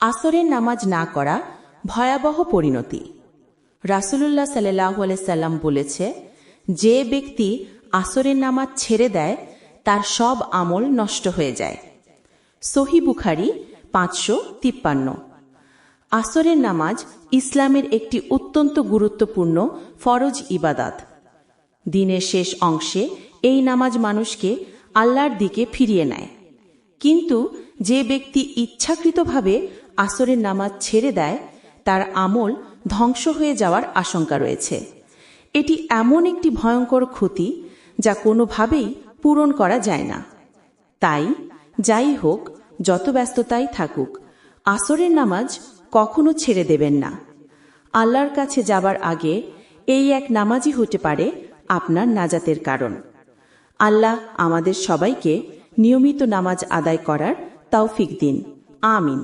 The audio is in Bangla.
আসরের নামাজ না করা ভয়াবহ পরিণতি। রাসূলুল্লাহ সাল্লাল্লাহু আলাইহি সাল্লাম বলেছে, যে ব্যক্তি আসরের নামাজ ছেড়ে দেয় তার সব আমল নষ্ট হয়ে যায়। সহিহ বুখারী ৫৫৩। আসরের নামাজ ইসলামের একটি অত্যন্ত গুরুত্বপূর্ণ ফরজ ইবাদত। দিনের শেষ অংশে এই নামাজ মানুষকে আল্লাহর দিকে ফিরিয়ে নেয়। কিন্তু যে ব্যক্তি ইচ্ছাকৃতভাবে আসরের নামাজ ছেড়ে দেয় তার আমল ধ্বংস হয়ে যাওয়ার আশঙ্কা রয়েছে। এটি এমন একটি ভয়ঙ্কর ক্ষতি যা কোনোভাবেই পূরণ করা যায় না। তাই যাই হোক, যত ব্যস্ততাই থাকুক, আসরের নামাজ কখনো ছেড়ে দেবেন না। আল্লাহর কাছে যাবার আগে এই এক নামাজই হতে পারে আপনার নাজাতের কারণ। আল্লাহ আমাদের সবাইকে নিয়মিত নামাজ আদায় করার তৌফিক দিন। আমিন।